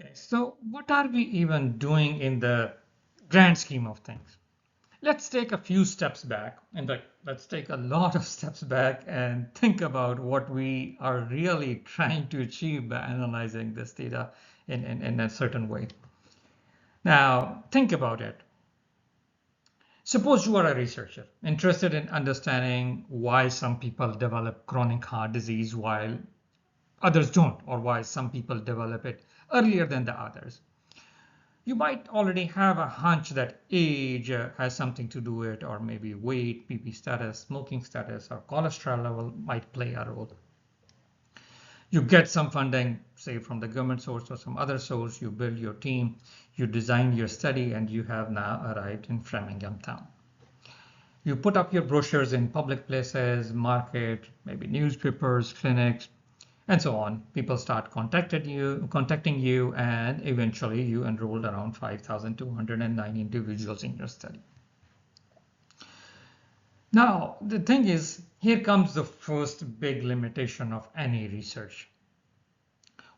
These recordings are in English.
Okay, so what are we even doing in the grand scheme of things? Let's take a few steps back. In fact, let's take a lot of steps back and think about what we are really trying to achieve by analyzing this data in a certain way. Now, think about it. Suppose you are a researcher interested in understanding why some people develop chronic heart disease while others don't, or why some people develop it earlier than the others. You might already have a hunch that age has something to do with it, or maybe weight, BP status, smoking status, or cholesterol level might play a role. You get some funding, say from the government source or some other source, you build your team, you design your study, and you have now arrived in Framingham town. You put up your brochures in public places, market, maybe newspapers, clinics, and so on. People start contacting you, and eventually you enrolled around 5,209 individuals in your study. Now, the thing is, here comes the first big limitation of any research.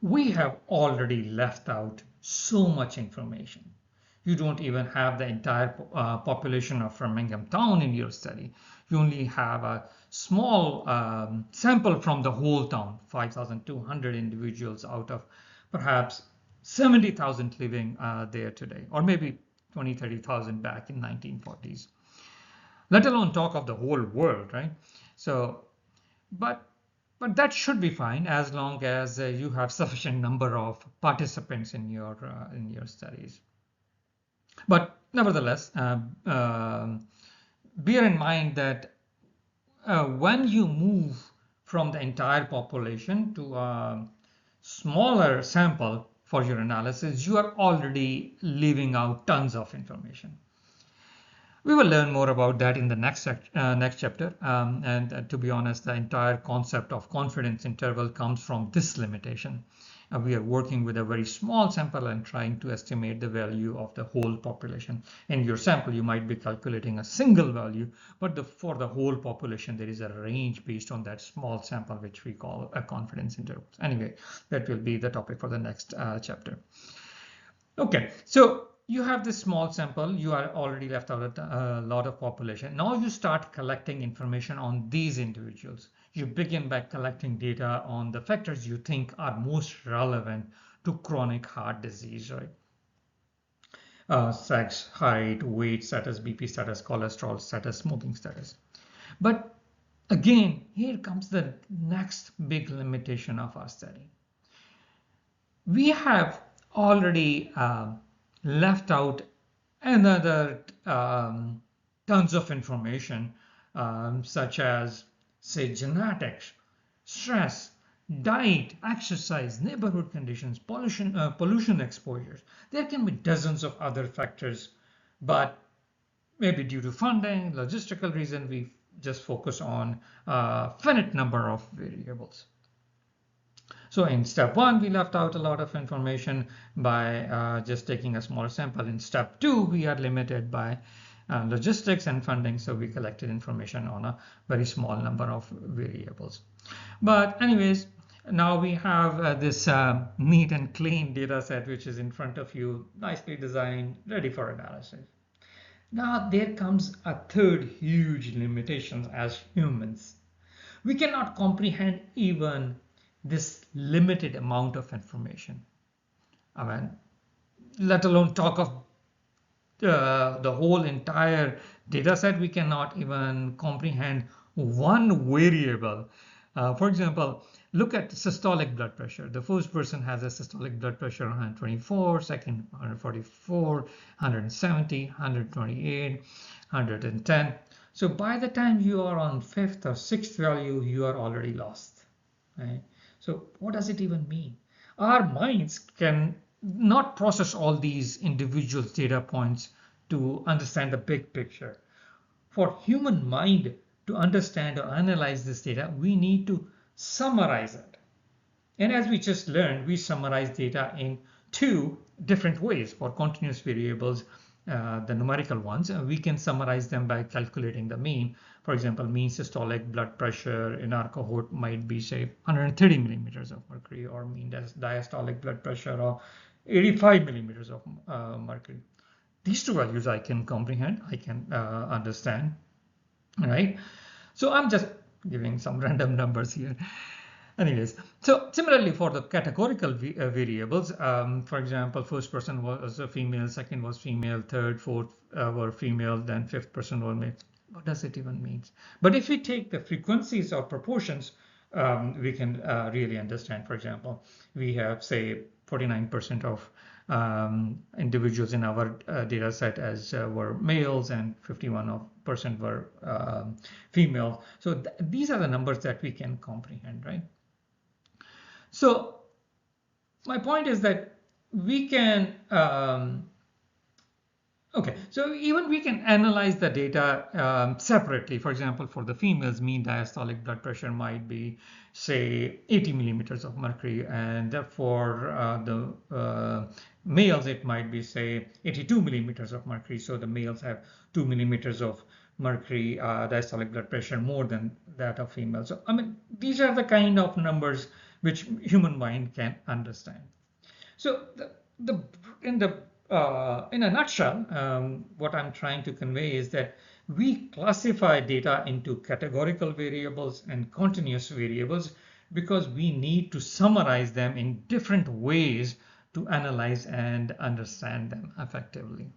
We have already left out so much information. You don't even have the entire population of Framingham town in your study. You only have a small sample from the whole town, 5,200 individuals out of perhaps 70,000 living there today, or maybe 20, 30,000 back in 1940s. Let alone talk of the whole world, right? So, but that should be fine as long as you have sufficient number of participants in your studies. But nevertheless, bear in mind that when you move from the entire population to a smaller sample for your analysis, you are already leaving out tons of information. We will learn more about that in the next chapter. And to be honest, the entire concept of confidence interval comes from this limitation. We are working with a very small sample and trying to estimate the value of the whole population. In your sample, you might be calculating a single value, but for the whole population, there is a range based on that small sample, which we call a confidence interval. Anyway, that will be the topic for the next chapter. Okay, so you have this small sample, you are already left out a lot of population. Now you start collecting information on these individuals. You begin by collecting data on the factors you think are most relevant to chronic heart disease, right? Sex, height, weight status, BP status, cholesterol status, smoking status. But again, here comes the next big limitation of our study. We have already left out another tons of information, such as, say, genetics, stress, diet, exercise, neighborhood conditions, pollution exposures. There can be dozens of other factors, but maybe due to funding, logistical reason, we just focus on a finite number of variables. So in step one, we left out a lot of information by just taking a small sample. In step two, we are limited by logistics and funding, so we collected information on a very small number of variables. But anyways, now we have this neat and clean data set, which is in front of you, nicely designed, ready for analysis. Now there comes a third huge limitation as humans. We cannot comprehend even this limited amount of information. I mean, let alone talk of the whole entire data set. We cannot even comprehend one variable. For example, look at systolic blood pressure. The first person has a systolic blood pressure 124, second 144, 170, 128, 110. So by the time you are on fifth or sixth value, you are already lost, right? So what does it even mean? Our minds can not process all these individual data points to understand the big picture. For human mind to understand or analyze this data, we need to summarize it. And as we just learned, we summarize data in two different ways. For continuous variables, the numerical ones, we can summarize them by calculating the mean. For example, mean systolic blood pressure in our cohort might be, say, 130 millimeters of mercury, or mean diastolic blood pressure of 85 millimeters of mercury. These two values I can comprehend, I can understand, right? So I'm just giving some random numbers here. Anyways, so similarly for the categorical variables, for example, first person was a female, second was female, third, fourth were female, then fifth person was male. What does it even mean? But if we take the frequencies or proportions, we can really understand. For example, we have, say, 49% of individuals in our data set as were males and 51% were female. So these are the numbers that we can comprehend, right? So my point is that we can, okay, so even we can analyze the data separately. For example, for the females, mean diastolic blood pressure might be, say, 80 millimeters of mercury, and for the males, it might be, say, 82 millimeters of mercury. So the males have 2 millimeters of mercury diastolic blood pressure more than that of females. So I mean, these are the kind of numbers which human mind can understand. So in a nutshell, what I'm trying to convey is that we classify data into categorical variables and continuous variables because we need to summarize them in different ways to analyze and understand them effectively.